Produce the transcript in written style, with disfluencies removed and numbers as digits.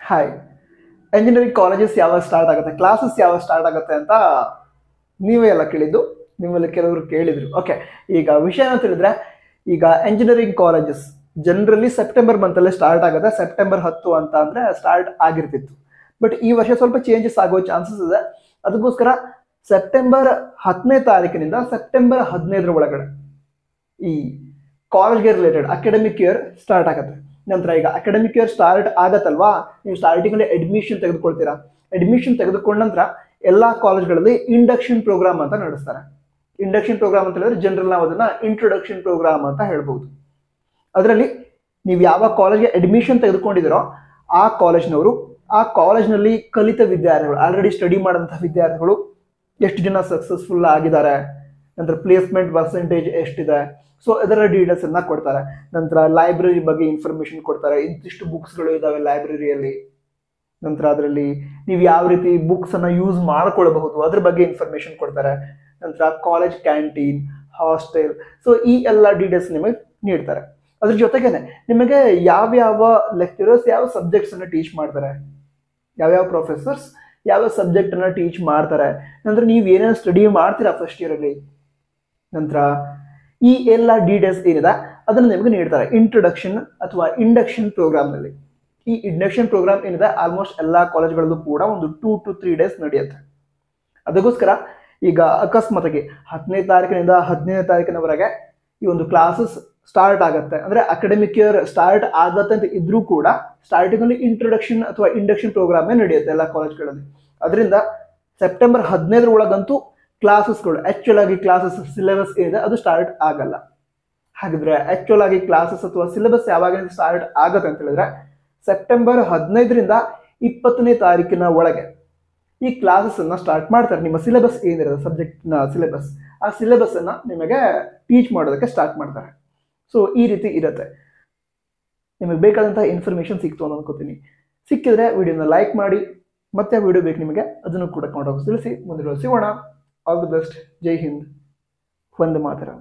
Hi. Engineering colleges ಯಾವಾಗ start ಆಗುತ್ತೆ, classes ಯಾವಾಗ ಸ್ಟಾರ್ಟ್ ಆಗುತ್ತೆ ಅಂತ ನೀವೇ ಎಲ್ಲ ಕೇಳಿದ್ದು, ನಿಮ್ಮಲ್ಲಿ ಕೆಲವರು ಕೇಳಿದ್ರು. ಓಕೆ, ಈಗ ವಿಷಯ ಏನು ತಿಳಿದ್ರೆ, ಈಗ ಎಂಜಿನಿಯರಿಂಗ್ ಕಾಲೇಜಸ್ ಜನರಲಿ ಸೆಪ್ಟೆಂಬರ್ ಮಂತಲ್ಲೇ ಸ್ಟಾರ್ಟ್ ಆಗುತ್ತೆ. ಸೆಪ್ಟೆಂಬರ್ 10 ಅಂತ ಅಂದರೆ ಸ್ಟಾರ್ಟ್ ಆಗಿರ್ತಿತ್ತು. ಬಟ್ ಈ ವರ್ಷ ಸ್ವಲ್ಪ ಚೇಂಜಸ್ ಆಗೋ ಚಾನ್ಸಸ್ ಇದೆ. ಅದಕ್ಕೋಸ್ಕರ ಸೆಪ್ಟೆಂಬರ್ 10ನೇ ತಾರೀಕಿನಿಂದ ಸೆಪ್ಟೆಂಬರ್ 15ರ ಒಳಗಡೆ ಈ ಕಾಲೇಜ್ಗೆ ರಿಲೇಟೆಡ್ ಅಕಾಡೆಮಿಕ್ ಇಯರ್ ಸ್ಟಾರ್ಟ್ ಆಗುತ್ತೆ. ನಂತರ ಈಗ ಅಕಾಡೆಮಿಕ್ ಇಯರ್ ಸ್ಟಾರ್ಟ್ ಆಗತ್ತಲ್ವಾ, ನೀವು ಸ್ಟಾರ್ಟಿಂಗಲ್ಲಿ ಅಡ್ಮಿಷನ್ ತೆಗೆದುಕೊಳ್ತೀರಾ. ಅಡ್ಮಿಷನ್ ತೆಗೆದುಕೊಂಡ ನಂತರ ಎಲ್ಲ ಕಾಲೇಜ್ಗಳಲ್ಲಿ ಇಂಡಕ್ಷನ್ ಪ್ರೋಗ್ರಾಮ್ ಅಂತ ನಡೆಸ್ತಾರೆ. ಇಂಡಕ್ಷನ್ ಪ್ರೋಗ್ರಾಮ್ ಅಂತ ಹೇಳಿದ್ರೆ ಜನರಲ್ ನಾವು ಅದನ್ನ ಇಂಟ್ರೊಡಕ್ಷನ್ ಪ್ರೋಗ್ರಾಮ್ ಅಂತ ಹೇಳ್ಬೋದು. ಅದರಲ್ಲಿ ನೀವು ಯಾವ ಕಾಲೇಜ್ಗೆ ಅಡ್ಮಿಷನ್ ತೆಗೆದುಕೊಂಡಿದ್ದೀರೋ ಆ ಕಾಲೇಜ್ನವರು, ಆ ಕಾಲೇಜ್ನಲ್ಲಿ ಕಲಿತ ವಿದ್ಯಾರ್ಥಿಗಳು, ಆಲ್ರೆಡಿ ಸ್ಟಡಿ ಮಾಡಿದಂಥ ವಿದ್ಯಾರ್ಥಿಗಳು ಎಷ್ಟು ಜನ ಸಕ್ಸಸ್ಫುಲ್ ಆಗಿದ್ದಾರೆ, ನಂತರ ಪ್ಲೇಸ್ಮೆಂಟ್ ಪರ್ಸೆಂಟೇಜ್ ಎಷ್ಟಿದೆ, ಸೊ ಇದರ ಡೀಟೇಲ್ಸ್ ಅನ್ನ ಕೊಡ್ತಾರೆ. ನಂತರ ಲೈಬ್ರರಿ ಬಗ್ಗೆ ಇನ್ಫಾರ್ಮೇಶನ್ ಕೊಡ್ತಾರೆ. ಇಂತಿಷ್ಟು ಬುಕ್ಸ್ಗಳು ಇದಾವೆ ಲೈಬ್ರರಿಯಲ್ಲಿ. ನಂತರ ಅದರಲ್ಲಿ ನೀವು ಯಾವ ರೀತಿ ಬುಕ್ಸ್ ಅನ್ನ ಯೂಸ್ ಮಾಡ್ಕೊಳ್ಬಹುದು ಅದ್ರ ಬಗ್ಗೆ ಇನ್ಫಾರ್ಮೇಶನ್ ಕೊಡ್ತಾರೆ. ನಂತರ ಕಾಲೇಜ್ ಕ್ಯಾಂಟೀನ್, ಹಾಸ್ಟೆಲ್, ಸೊ ಈ ಎಲ್ಲ ಡೀಟೇಲ್ಸ್ ನಿಮಗೆ ನೀಡ್ತಾರೆ. ಅದ್ರ ಜೊತೆಗೇನೆ ನಿಮಗೆ ಯಾವ್ಯಾವ ಲೆಕ್ಚರರ್ಸ್ ಯಾವ ಸಬ್ಜೆಕ್ಟ್ಸ್ ಅನ್ನ ಟೀಚ್ ಮಾಡ್ತಾರೆ, ಯಾವ್ಯಾವ ಪ್ರೊಫೆಸರ್ಸ್ ಯಾವ ಸಬ್ಜೆಕ್ಟ್ ಅನ್ನ ಟೀಚ್ ಮಾಡ್ತಾರೆ, ನಂತರ ನೀವು ಏನೇನು ಸ್ಟಡಿ ಮಾಡ್ತೀರಾ ಫಸ್ಟ್ ಇಯರ್ ಅಲ್ಲಿ, ನಂತರ ಈ ಎಲ್ಲ ಡೀಟೇಲ್ಸ್ ಏನಿದೆ ಅದನ್ನು ನಿಮಗೆ ನೀಡ್ತಾರೆ ಇಂಟ್ರೊಡಕ್ಷನ್ ಅಥವಾ ಇಂಡಕ್ಷನ್ ಪ್ರೋಗ್ರಾಮ್ನಲ್ಲಿ. ಈ ಇಂಡಕ್ಷನ್ ಪ್ರೋಗ್ರಾಮ್ ಏನಿದೆ ಆಲ್ಮೋಸ್ಟ್ ಎಲ್ಲ ಕಾಲೇಜ್ಗಳಲ್ಲೂ ಕೂಡ ಒಂದು 2 to 3 days ನಡೆಯುತ್ತೆ. ಅದಕ್ಕೋಸ್ಕರ ಈಗ ಅಕಸ್ಮಾತಾಗಿ 10ನೇ ತಾರೀಕಿನಿಂದ 15ನೇ ತಾರೀಕಿನವರೆಗೆ ಈ ಒಂದು ಕ್ಲಾಸಸ್ ಸ್ಟಾರ್ಟ್ ಆಗುತ್ತೆ. ಅಂದ್ರೆ ಅಕಾಡೆಮಿಕ್ ಇಯರ್ ಸ್ಟಾರ್ಟ್ ಆಗತ್ತೆ ಅಂತ ಇದ್ರೂ ಕೂಡ ಸ್ಟಾರ್ಟಿಂಗ್ ಅಲ್ಲಿ ಇಂಟ್ರೊಡಕ್ಷನ್ ಅಥವಾ ಇಂಡಕ್ಷನ್ ಪ್ರೋಗ್ರಾಮೇ ನಡೆಯುತ್ತೆ ಎಲ್ಲ ಕಾಲೇಜ್ಗಳಲ್ಲಿ. ಅದರಿಂದ ಸೆಪ್ಟೆಂಬರ್ 15ರ ಒಳಗಂತೂ ಕ್ಲಾಸಸ್ಗಳು ಆಕ್ಚುಲ್ ಆಗಿ ಕ್ಲಾಸಸ್ ಸಿಲೆಬಸ್ ಏನಿದೆ ಅದು ಸ್ಟಾರ್ಟ್ ಆಗಲ್ಲ. ಹಾಗಿದ್ರೆ ಆಕ್ಚುಲ್ ಆಗಿ ಕ್ಲಾಸಸ್ ಅಥವಾ ಸಿಲೆಬಸ್ ಯಾವಾಗ ಸ್ಟಾರ್ಟ್ ಆಗುತ್ತೆ ಅಂತ ಹೇಳಿದ್ರೆ ಸೆಪ್ಟೆಂಬರ್ 15ರಿಂದ 20ನೇ ತಾರೀಕಿನ ಒಳಗೆ ಈ ಕ್ಲಾಸಸ್ ಅನ್ನ ಸ್ಟಾರ್ಟ್ ಮಾಡ್ತಾರೆ. ನಿಮ್ಮ ಸಿಲೆಬಸ್ ಏನಿರುತ್ತೆ ಸಬ್ಜೆಕ್ಟ್ ನ ಸಿಲೆಬಸ್, ಆ ಸಿಲೆಬಸ್ ಅನ್ನ ನಿಮಗೆ ಟೀಚ್ ಮಾಡೋದಕ್ಕೆ ಸ್ಟಾರ್ಟ್ ಮಾಡ್ತಾರೆ. ಸೊ ಈ ರೀತಿ ಇರುತ್ತೆ. ನಿಮಗೆ ಬೇಕಾದಂತಹ ಇನ್ಫಾರ್ಮೇಶನ್ ಸಿಕ್ತು ಅಂತ ಅನ್ಕೋತೀನಿ. ಸಿಕ್ಕಿದ್ರೆ ವಿಡಿಯೋನ ಲೈಕ್ ಮಾಡಿ, ಮತ್ತೆ ವಿಡಿಯೋ ಬೇಕು ನಿಮಗೆ ಅದನ್ನು ಕೂಡ ಕೊಂಡು ತಿಳಿಸಿ. ಮುಂದೆ ಸಿಗೋಣ. All the best. ಜೈ ಹಿಂದ್. ವಂದೇ ಮಾತರಂ.